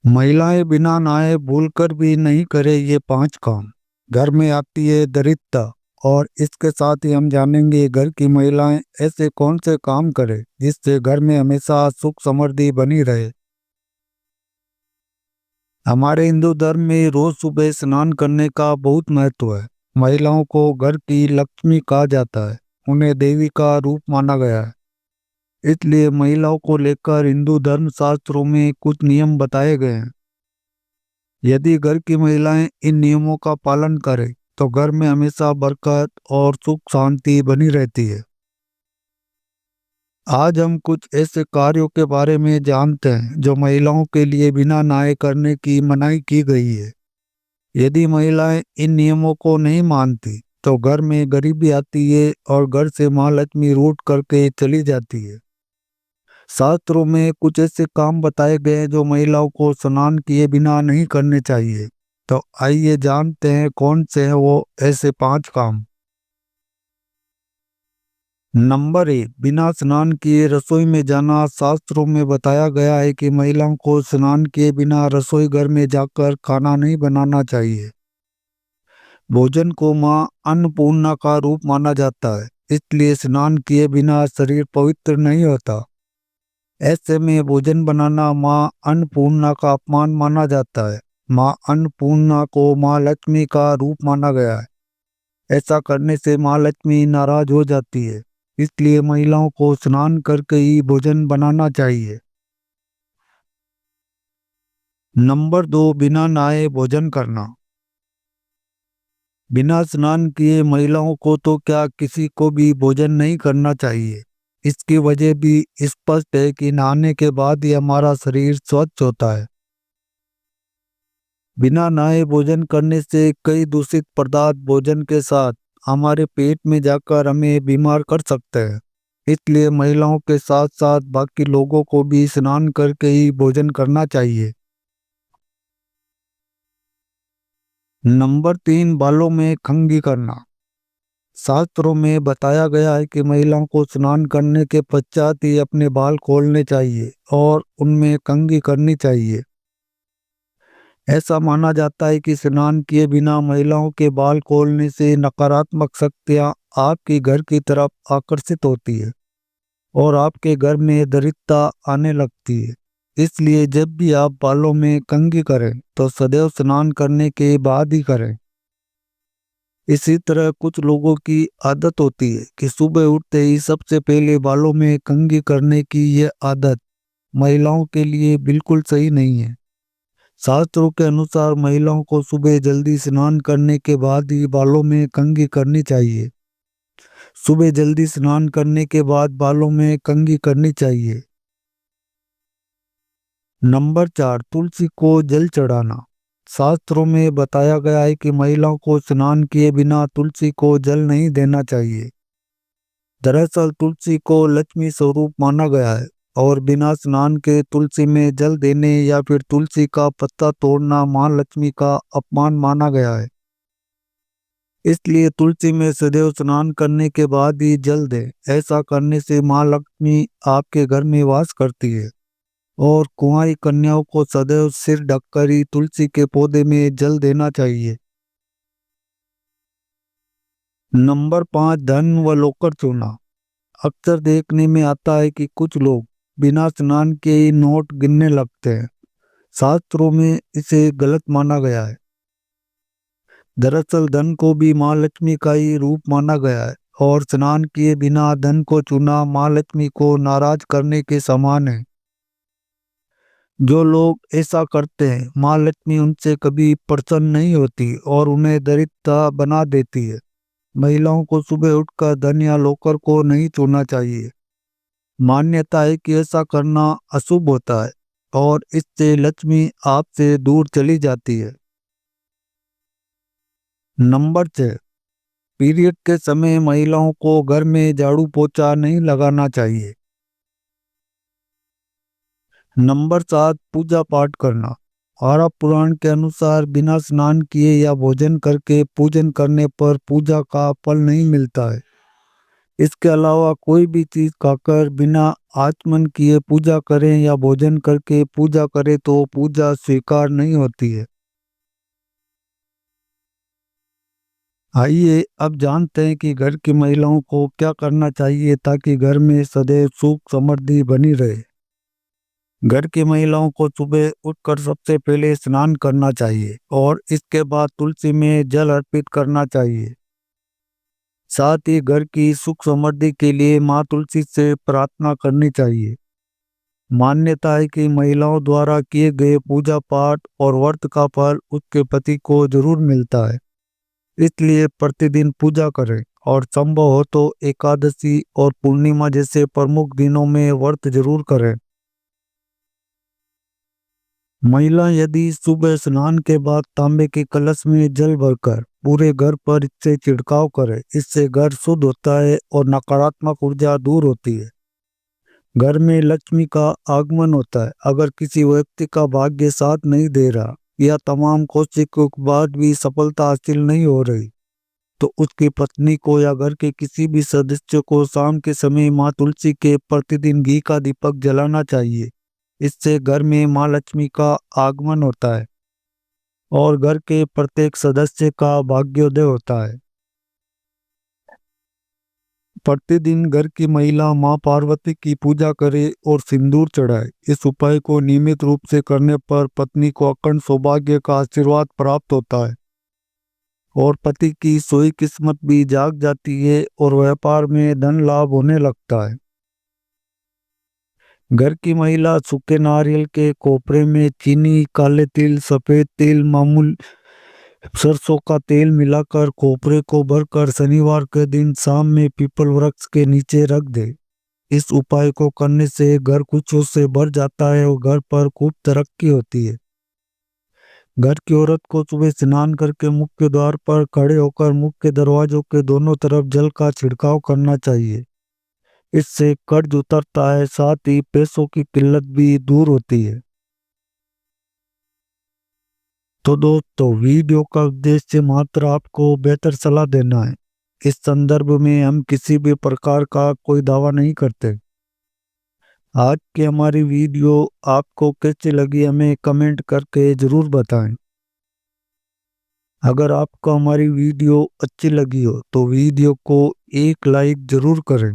महिलाएं बिना नहाए भूलकर भी नहीं करे ये 5 काम। घर में आती है दरिद्रता। और इसके साथ ही हम जानेंगे घर की महिलाएं ऐसे कौन से काम करे जिससे घर में हमेशा सुख समृद्धि बनी रहे। हमारे हिंदू धर्म में रोज सुबह स्नान करने का बहुत महत्व है। महिलाओं को घर की लक्ष्मी कहा जाता है। उन्हें देवी का रूप माना गया है। इसलिए महिलाओं को लेकर हिंदू धर्म शास्त्रों में कुछ नियम बताए गए हैं। यदि घर की महिलाएं इन नियमों का पालन करें तो घर में हमेशा बरकत और सुख शांति बनी रहती है। आज हम कुछ ऐसे कार्यों के बारे में जानते हैं जो महिलाओं के लिए बिना नहाए करने की मनाही की गई है। यदि महिलाएं इन नियमों को नहीं मानती तो घर में गरीबी आती है और घर से माँ लक्ष्मी रूठ करके चली जाती है। शास्त्रों में कुछ ऐसे काम बताए गए हैं जो महिलाओं को स्नान किए बिना नहीं करने चाहिए। तो आइए जानते हैं कौन से हैं वो ऐसे 5 काम। नंबर 1, बिना स्नान किए रसोई में जाना। शास्त्रों में बताया गया है कि महिलाओं को स्नान किए बिना रसोई घर में जाकर खाना नहीं बनाना चाहिए। भोजन को माँ अन्नपूर्णा का रूप माना जाता है, इसलिए स्नान किए बिना शरीर पवित्र नहीं होता। ऐसे में भोजन बनाना माँ अन्नपूर्णा का अपमान माना जाता है। माँ अन्नपूर्णा को माँ लक्ष्मी का रूप माना गया है। ऐसा करने से माँ लक्ष्मी नाराज हो जाती है। इसलिए महिलाओं को स्नान करके ही भोजन बनाना चाहिए। नंबर 2, बिना नहाए भोजन करना। बिना स्नान किए महिलाओं को तो क्या किसी को भी भोजन नहीं करना चाहिए। इसकी वजह भी स्पष्ट है कि नहाने के बाद ही हमारा शरीर स्वच्छ होता है। बिना नहाए भोजन करने से कई दूषित पदार्थ भोजन के साथ हमारे पेट में जाकर हमें बीमार कर सकते हैं। इसलिए महिलाओं के साथ साथ बाकी लोगों को भी स्नान करके ही भोजन करना चाहिए। नंबर 3, बालों में कंघी करना। शास्त्रों में बताया गया है कि महिलाओं को स्नान करने के पश्चात ही अपने बाल खोलने चाहिए और उनमें कंघी करनी चाहिए। ऐसा माना जाता है कि स्नान किए बिना महिलाओं के बाल खोलने से नकारात्मक शक्तियां आपके घर की तरफ आकर्षित होती है और आपके घर में दरिद्रता आने लगती है। इसलिए जब भी आप बालों में कंघी करें तो सदैव स्नान करने के बाद ही करें। इसी तरह कुछ लोगों की आदत होती है कि सुबह उठते ही सबसे पहले बालों में कंघी करने की यह आदत महिलाओं के लिए बिल्कुल सही नहीं है। शास्त्रों के अनुसार महिलाओं को सुबह जल्दी स्नान करने के बाद ही बालों में कंघी करनी चाहिए। सुबह जल्दी स्नान करने के बाद बालों में कंघी करनी चाहिए। नंबर 4, तुलसी को जल चढ़ाना। शास्त्रों में बताया गया है कि महिलाओं को स्नान किए बिना तुलसी को जल नहीं देना चाहिए। दरअसल तुलसी को लक्ष्मी स्वरूप माना गया है और बिना स्नान के तुलसी में जल देने या फिर तुलसी का पत्ता तोड़ना मां लक्ष्मी का अपमान माना गया है। इसलिए तुलसी में सदैव स्नान करने के बाद ही जल दें। ऐसा करने से मां लक्ष्मी आपके घर में वास करती है। और कुंवारी कन्याओं को सदैव सिर ढककर ही तुलसी के पौधे में जल देना चाहिए। नंबर 5, धन व लोकर चूना। अक्सर देखने में आता है कि कुछ लोग बिना स्नान के ही नोट गिनने लगते हैं। शास्त्रों में इसे गलत माना गया है। दरअसल धन को भी माँ लक्ष्मी का ही रूप माना गया है और स्नान किए बिना धन को चुना माँ लक्ष्मी को नाराज करने के समान है। जो लोग ऐसा करते हैं माँ लक्ष्मी उनसे कभी प्रसन्न नहीं होती और उन्हें दरिद्रता बना देती है। महिलाओं को सुबह उठकर धन या लोकर को नहीं छूना चाहिए। मान्यता है कि ऐसा करना अशुभ होता है और इससे लक्ष्मी आपसे दूर चली जाती है। नंबर 6, पीरियड के समय महिलाओं को घर में झाड़ू पोछा नहीं लगाना चाहिए। नंबर 7, पूजा पाठ करना। आरा पुराण के अनुसार बिना स्नान किए या भोजन करके पूजन करने पर पूजा का फल नहीं मिलता है। इसके अलावा कोई भी चीज खाकर बिना आचमन किए पूजा करें या भोजन करके पूजा करें तो पूजा स्वीकार नहीं होती है। आइए अब जानते हैं कि घर की महिलाओं को क्या करना चाहिए ताकि घर में सदैव सुख समृद्धि बनी रहे। घर की महिलाओं को सुबह उठकर सबसे पहले स्नान करना चाहिए और इसके बाद तुलसी में जल अर्पित करना चाहिए। साथ ही घर की सुख समृद्धि के लिए माँ तुलसी से प्रार्थना करनी चाहिए। मान्यता है कि महिलाओं द्वारा किए गए पूजा पाठ और व्रत का फल उसके पति को जरूर मिलता है, इसलिए प्रतिदिन पूजा करें और संभव हो तो एकादशी और पूर्णिमा जैसे प्रमुख दिनों में व्रत जरूर करें। महिला यदि सुबह स्नान के बाद तांबे के कलश में जल भरकर पूरे घर पर इससे छिड़काव करे, इससे घर शुद्ध होता है और नकारात्मक ऊर्जा दूर होती है। घर में लक्ष्मी का आगमन होता है। अगर किसी व्यक्ति का भाग्य साथ नहीं दे रहा या तमाम कोशिशों के बाद भी सफलता हासिल नहीं हो रही, तो उसकी पत्नी को या घर के किसी भी सदस्य को शाम के समय माँ तुलसी के प्रतिदिन घी का दीपक जलाना चाहिए। इससे घर में माँ लक्ष्मी का आगमन होता है और घर के प्रत्येक सदस्य का भाग्योदय होता है। प्रतिदिन घर की महिला माँ पार्वती की पूजा करे और सिंदूर चढ़ाए। इस उपाय को नियमित रूप से करने पर पत्नी को अखंड सौभाग्य का आशीर्वाद प्राप्त होता है और पति की सोई किस्मत भी जाग जाती है और व्यापार में धन लाभ होने लगता है। घर की महिला सूखे नारियल के कोपरे में चीनी, काले तिल, सफेद तिल, मामूल सरसों का तेल मिलाकर कोपरे को भरकर शनिवार के दिन शाम में पीपल वृक्ष के नीचे रख दे। इस उपाय को करने से घर खुशियों से भर जाता है और घर पर खूब तरक्की होती है। घर की औरत को सुबह स्नान करके मुख्य द्वार पर खड़े होकर मुख्य दरवाजों के दोनों तरफ जल का छिड़काव करना चाहिए। इससे कर्ज उतरता है, साथ ही पैसों की किल्लत भी दूर होती है। तो दोस्तों, वीडियो का उद्देश्य मात्र आपको बेहतर सलाह देना है। इस संदर्भ में हम किसी भी प्रकार का कोई दावा नहीं करते। आज की हमारी वीडियो आपको कैसी लगी हमें कमेंट करके जरूर बताएं। अगर आपको हमारी वीडियो अच्छी लगी हो तो वीडियो को एक लाइक जरूर करें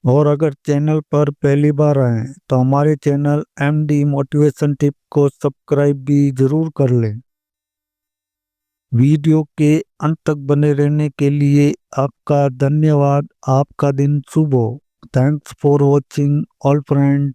और अगर चैनल पर पहली बार आए हैं तो हमारे चैनल एमडी मोटिवेशन टिप को सब्सक्राइब भी जरूर कर लें। वीडियो के अंत तक बने रहने के लिए आपका धन्यवाद। आपका दिन शुभ हो। Thanks for watching all friend.